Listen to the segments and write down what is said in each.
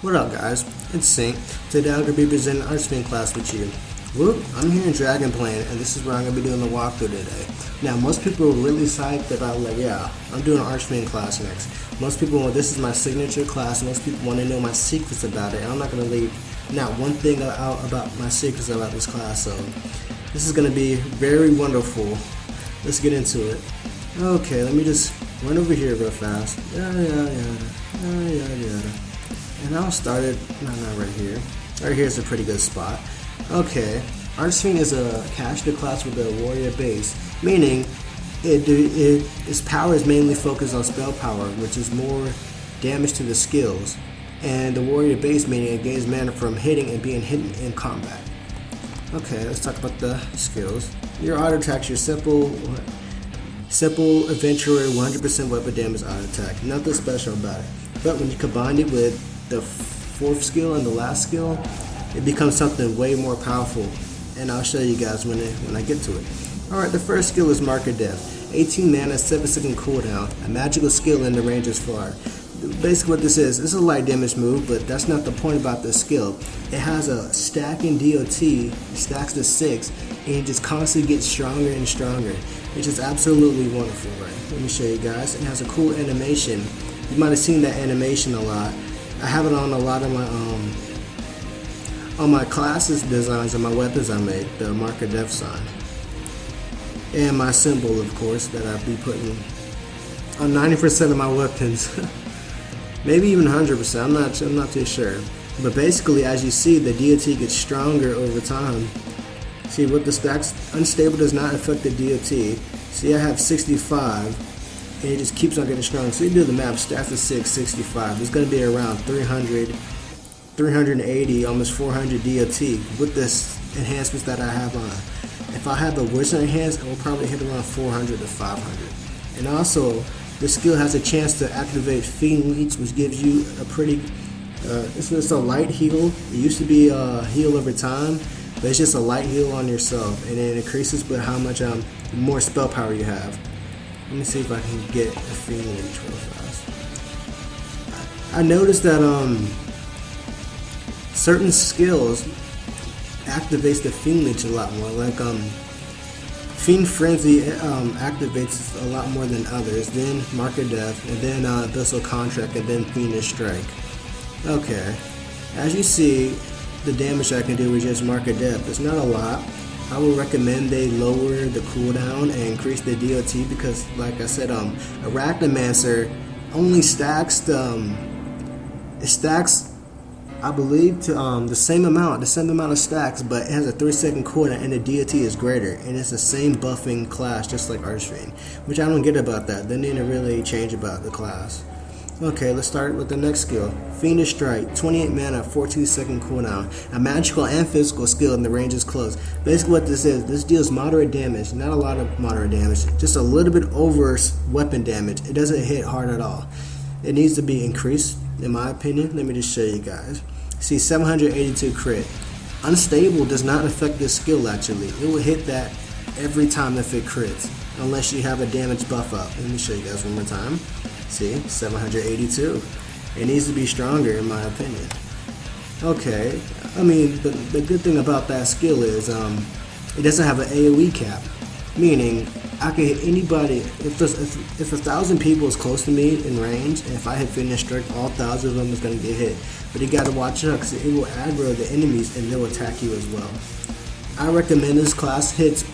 What up guys, it's Sync. Today I'm going to be presenting Archfiend class with you. Whoop, I'm here in Dragon Plane and this is where I'm going to be doing the walkthrough today. Now most people are really psyched about like, yeah, I'm doing an Archfiend class next. Most people, this is my signature class, most people want to know my secrets about it. And I'm not going to leave not one thing out about my secrets about this class, so this is going to be very wonderful. Let's get into it. Okay, let me just run over here real fast. And I'll start it, not right here. Right here is a pretty good spot. Okay, Archfiend is a caster class with a warrior base, meaning its power is mainly focused on spell power, which is more damage to the skills. And the warrior base, meaning it gains mana from hitting and being hit in combat. Okay, let's talk about the skills. Your auto attacks, your simple adventurer 100% weapon damage auto attack. Nothing special about it. But when you combine it with the fourth skill and the last skill, it becomes something way more powerful. And I'll show you guys when I get to it. Alright, the first skill is Mark of Death. 18 mana, 7-second cooldown. A magical skill in the range is far. Basically what this is a light damage move, but that's not the point about this skill. It has a stacking DOT, it stacks to 6, and it just constantly gets stronger and stronger. It's just absolutely wonderful, right? Let me show you guys. It has a cool animation. You might have seen that animation a lot. I have it on a lot of my classes designs and my weapons I made, the Mark of Death sign. And my symbol, of course, that I'll be putting on 90% of my weapons. Maybe even 100%, I'm not too sure. But basically, as you see, the DOT gets stronger over time. See, with the stacks, unstable does not affect the DOT. See, I have 65, and it just keeps on getting stronger. So you do the math, stacks to 6, 65. It's going to be around 300, 380, almost 400 DOT with this enhancements that I have on. If I have the Wizard enhanced, I will probably hit around 400 to 500. And also, the skill has a chance to activate Fiend Leech, which gives you a pretty, it's a light heal. It used to be a heal over time, but it's just a light heal on yourself, and it increases with how much more spell power you have. Let me see if I can get a Fiend Leech real fast. I noticed that certain skills activates the Fiend Leech a lot more, like Fiend Frenzy activates a lot more than others, then Mark of Death, and then Abyssal Contract, and then Fiendish Strike. Okay, as you see, the damage I can do with just Mark of Death. It's not a lot. I would recommend they lower the cooldown and increase the DOT because, like I said, Arachnomancer only stacks I believe to the same amount of stacks, but it has a 3-second cooldown and the DOT is greater, and it's the same buffing class just like Archfiend, which I don't get about that. They need to really change about the class. Okay, let's start with the next skill. Fiendish Strike, 28 mana, 14-second cooldown. A magical and physical skill and the range is close. Basically what this deals moderate damage, not a lot of moderate damage, just a little bit over weapon damage. It doesn't hit hard at all. It needs to be increased, in my opinion. Let me just show you guys. See, 782 crit. Unstable does not affect this skill actually. It will hit that every time if it crits, unless you have a damage buff up. Let me show you guys one more time. See, 782. It needs to be stronger in my opinion. Okay, I mean, the good thing about that skill is it doesn't have an AoE cap. Meaning, I can hit anybody, if 1,000 people is close to me in range, and if I hit Fiendish Strike, all 1,000 of them is going to get hit. But you got to watch out because it will aggro the enemies and they'll attack you as well. I recommend this class hits,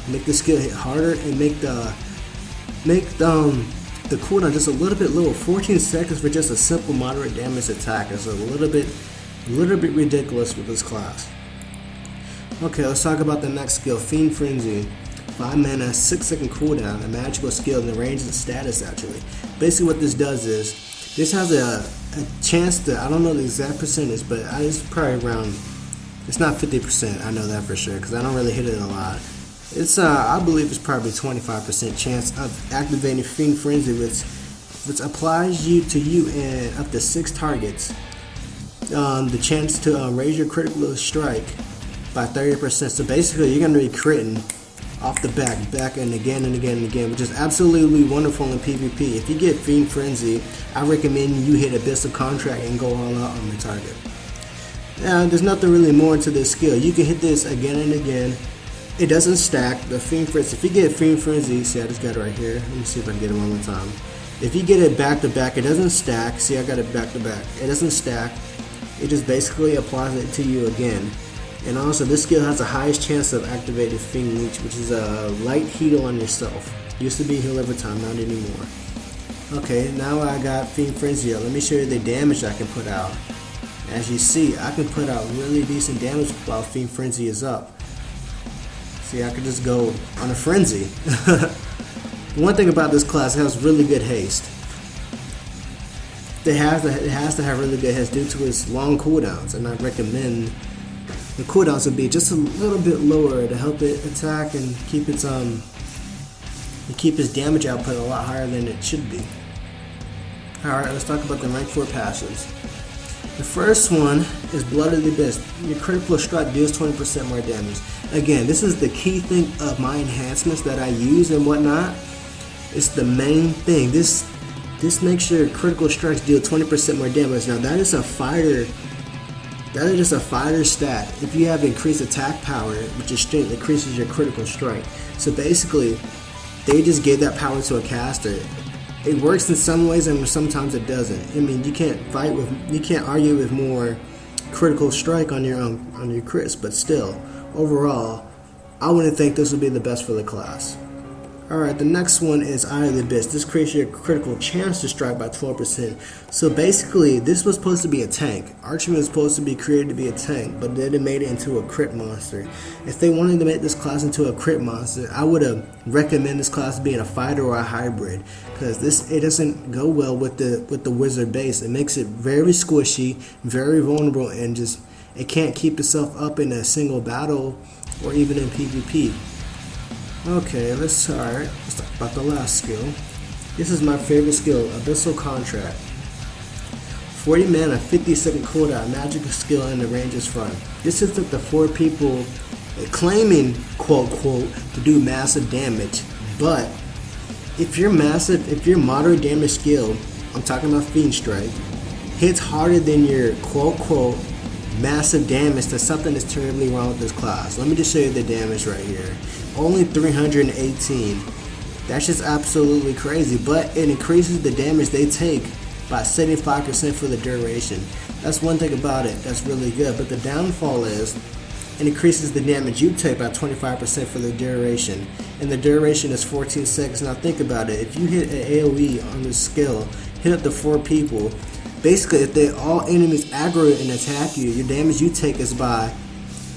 make the skill hit harder and make the cooldown just a little bit lower. 14 seconds for just a simple moderate damage attack is a little bit ridiculous with this class. Okay, let's talk about the next skill, Fiend Frenzy. 5 mana, 6-second cooldown, a magical skill in the range of status actually. Basically what this does is, this has a chance to, I don't know the exact percentage, but it's probably around, it's not 50%, I know that for sure, because I don't really hit it a lot. It's, I believe it's probably 25% chance of activating Fiend Frenzy, which applies to you and up to 6 targets. The chance to raise your critical strike by 30%, so basically you're going to be critting off the back and again and again and again, which is absolutely wonderful in PvP. If you get Fiend Frenzy, I recommend you hit Abyssal Contract and go all out on the target. Now, there's nothing really more to this skill. You can hit this again and again. It doesn't stack. The Fiend Frenzy, if you get Fiend Frenzy, see I just got it right here. Let me see if I can get it one more time. If you get it back to back, it doesn't stack. See, I got it back to back. It doesn't stack. It just basically applies it to you again. And also, this skill has the highest chance of activating Fiend Leech, which is a light heal on yourself. Used to be heal every time, not anymore. Okay, now I got Fiend Frenzy. Let me show you the damage I can put out. As you see, I can put out really decent damage while Fiend Frenzy is up. See, I could just go on a frenzy. One thing about this class, it has really good haste. It has to have really good haste due to its long cooldowns, and I recommend the cooldowns would be just a little bit lower to help it attack and keep its damage output a lot higher than it should be. Alright, let's talk about the rank 4 passives. The first one is Blood of the Abyss. Your critical strike deals 20% more damage. Again, this is the key thing of my enhancements that I use and whatnot. It's the main thing. This makes your critical strikes deal 20% more damage. Now that is a fighter. That is just a fighter stat. If you have increased attack power, which is strength, increases your critical strike. So basically, they just gave that power to a caster. It works in some ways and sometimes it doesn't. I mean, you can't argue with more critical strike on your crits, but still, overall, I wouldn't think this would be the best for the class. Alright, the next one is Eye of the Abyss. This creates your critical chance to strike by 12%. So basically, this was supposed to be a tank. Archfiend was supposed to be created to be a tank, but then they made it into a crit monster. If they wanted to make this class into a crit monster, I would have recommended this class being a fighter or a hybrid, because it doesn't go well with the wizard base. It makes it very squishy, very vulnerable, and just it can't keep itself up in a single battle or even in PvP. Okay, let's talk about the last skill. This is my favorite skill, Abyssal Contract. 40 mana, 50-second cooldown, magical skill in the ranger's front. This is the 4 people claiming, quote, to do massive damage. But if your moderate damage skill, I'm talking about Fiend Strike, hits harder than your, quote, massive damage, then something is terribly wrong with this class. Let me just show you the damage right here. Only 318. That's just absolutely crazy, but it increases the damage they take by 75% for the duration. That's one thing about it that's really good, but the downfall is it increases the damage you take by 25% for the duration, and the duration is 14 seconds. Now think about it. If you hit an AoE on this skill, hit up to 4 people, basically if they all enemies aggro and attack you, your damage you take is by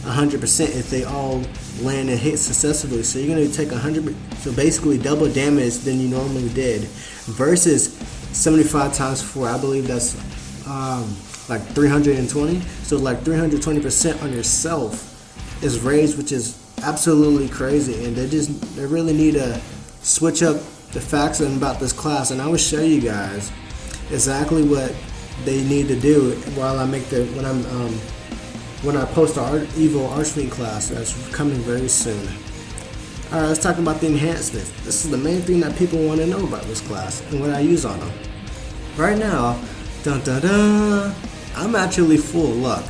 100% if they all land and hit successfully. So you're going to take 100, so basically double damage than you normally did, versus 75 times 4. I believe that's like 320. So like 320% on yourself is raised, which is absolutely crazy. And they really need to switch up the facts about this class. And I will show you guys exactly what they need to do while I make when I post our Evil Archfiend class that's coming very soon. Alright, let's talk about the enhancements. This is the main thing that people want to know about this class and what I use on them. Right now, I'm actually full luck,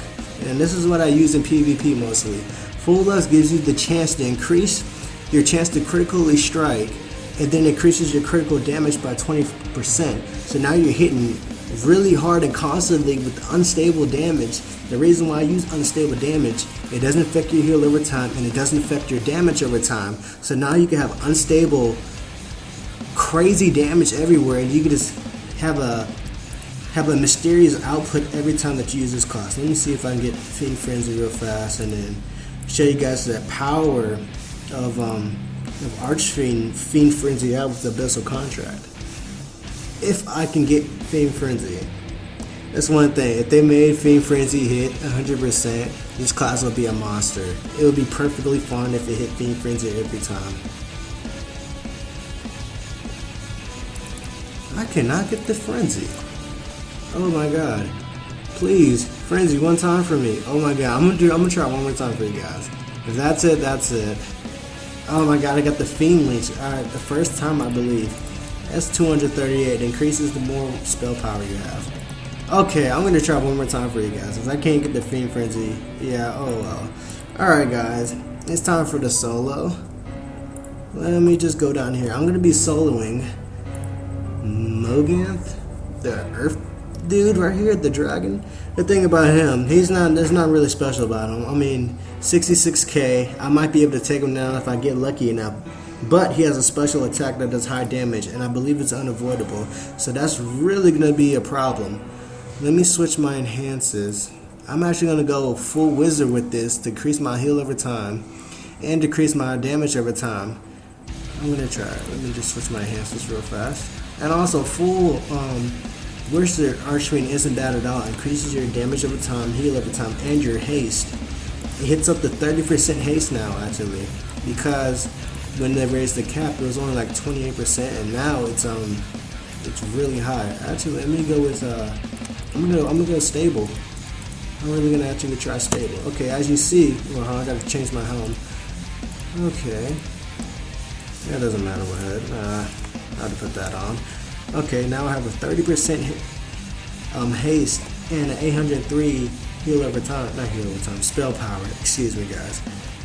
and this is what I use in PvP mostly. Full luck gives you the chance to increase your chance to critically strike, and then increases your critical damage by 20%. So now you're hitting really hard and constantly with unstable damage. The reason why I use unstable damage, it doesn't affect your heal over time and it doesn't affect your damage over time. So now you can have unstable, crazy damage everywhere, and you can just have a mysterious output every time that you use this class. Let me see if I can get Fiend Frenzy real fast and then show you guys the power of Archfiend Fiend Frenzy out with the Abyssal Contract. If I can get Fiend Frenzy. That's one thing. If they made Fiend Frenzy hit 100%, this class will be a monster. It would be perfectly fine if it hit Fiend Frenzy every time. I cannot get the Frenzy. Oh my god. Please, Frenzy one time for me. Oh my god. I'm gonna try one more time for you guys. If that's it, that's it. Oh my god, I got the Fiend Leech. Alright, the first time I believe. That's 238. Increases the more spell power you have. Okay, I'm gonna try one more time for you guys, because I can't get the Fiend Frenzy. Yeah, oh well. Alright guys, it's time for the solo. Let me just go down here. I'm gonna be soloing Moganth, the Earth dude right here, the dragon. The thing about him, there's not really special about him. I mean, 66k, I might be able to take him down if I get lucky enough. But he has a special attack that does high damage, and I believe it's unavoidable. So that's really going to be a problem. Let me switch my enhances. I'm actually going to go full wizard with this to increase my heal over time and decrease my damage over time. I'm going to try it. Let me just switch my enhances real fast. And also full Wizard Archfiend isn't bad at all. Increases your damage over time, heal over time, and your haste. It hits up to 30% haste now, actually, because when they raised the cap, it was only like 28%, and now it's really high. Actually, let me go with I'm gonna go stable. I'm really gonna actually try stable. Okay, as you see, well, I gotta change my helm. Okay, that doesn't matter what head. I have to put that on. Okay, now I have a 30% haste and an 803 heal over time. Not heal over time, spell power. Excuse me, guys.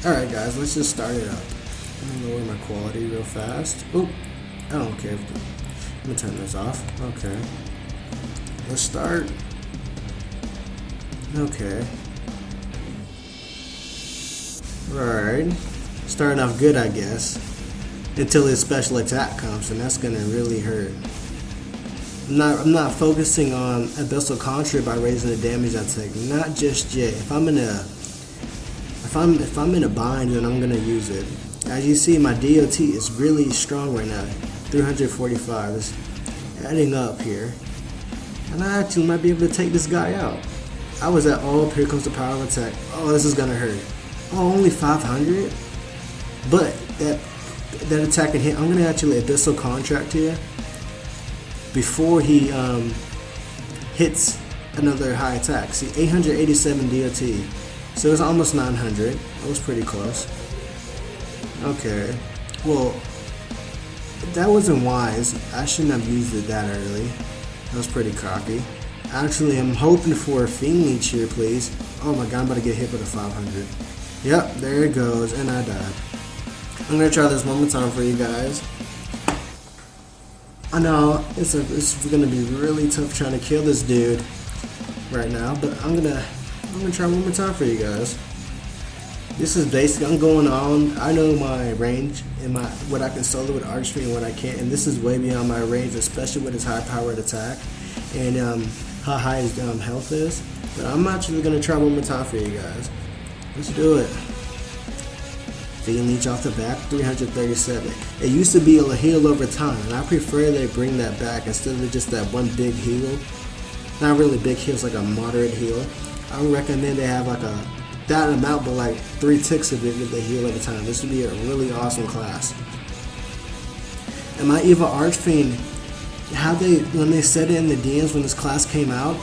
Alright, guys, let's just start it up. I'm gonna lower my quality real fast. Oop, I don't care. Let me turn this off. Okay. Let's start. Okay. Alright. Starting off good, I guess. Until his special attack comes, and that's gonna really hurt. I'm not focusing on Abyssal Contra by raising the damage I take. Not just yet. If I'm in a bind, then I'm gonna use it. As you see, my DOT is really strong right now. 345 is adding up here, and I actually might be able to take this guy out. I was at all. Here comes the power of attack. Oh, this is gonna hurt. Oh, only 500. But that attack can hit. I'm gonna actually Abyssal Contract here before he hits another high attack. See, 887 DOT, so it's almost 900. That was pretty close. Okay, well, that wasn't wise. I shouldn't have used it that early. That was pretty cocky. Actually, I'm hoping for a Fiend Leech here, please. Oh my god, I'm about to get hit with a 500. Yep, there it goes, and I died. I'm gonna try this one more time for you guys. I know it's gonna be really tough trying to kill this dude right now, but I'm gonna try one more time for you guys. This is basically, I'm going on. I know my range and what I can solo with Archfiend and what I can't, and this is way beyond my range, especially with his high powered attack and how high his health is. But I'm actually gonna try one more time for you guys. Let's do it. Fiend Leech off the back, 337. It used to be a heal over time, and I prefer they bring that back instead of just that one big heal. Not really big heal, it's like a moderate heal. I would recommend they have like that amount, but like 3 ticks of it with the heal at a time. This would be a really awesome class. And my Evil Archfiend, when they said it in the DMs when this class came out,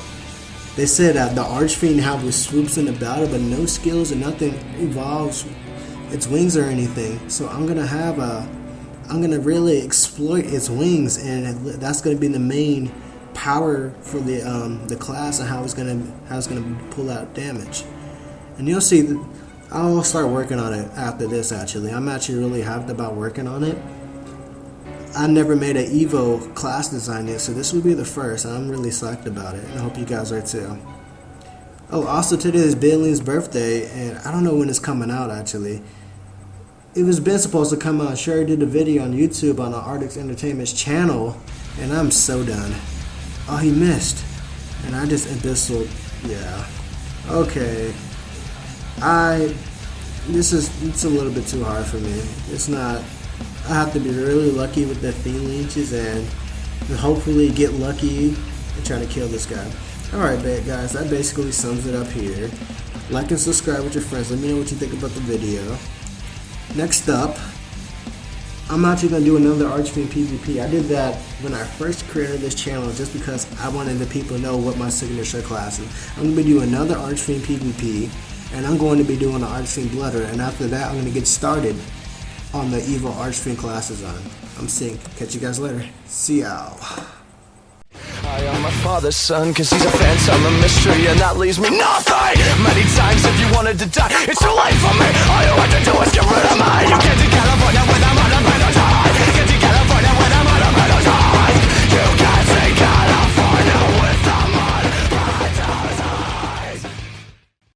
they said that the Archfiend how it swoops in the battle, but no skills and nothing evolves its wings or anything. So I'm gonna really exploit its wings, and that's gonna be the main power for the class and how it's gonna pull out damage. And you'll see, I'll start working on it after this. Actually, I'm actually really hyped about working on it. I never made an Evo class design yet, so this will be the first, and I'm really psyched about it, and I hope you guys are too. Oh, also today is Bailey's birthday, and I don't know when it's coming out actually. It was been supposed to come out. Sherry did a video on YouTube on the Artix Entertainment's channel, and I'm so done. Oh, he missed. And I just Abyssal. Yeah. Okay. It's a little bit too hard for me. It's not. I have to be really lucky with the Fiend Leeches and hopefully get lucky and try to kill this guy. Alright, guys, that basically sums it up here. Like and subscribe with your friends. Let me know what you think about the video. Next up, I'm actually going to do another Archfiend PvP. I did that when I first created this channel just because I wanted the people to know what my signature class is. I'm going to be doing another Archfiend PvP, and I'm going to be doing an Archfiend Blooder, and after that I'm going to get started on the evil Archfiend classes on. I'm Sync. Catch you guys later. See y'all. I am my father's son, cause he's a phantom, a mystery, and that leaves me nothing. Many times if you wanted to die, it's too late for me. All you have to do is get rid of me. You came to California with a mother.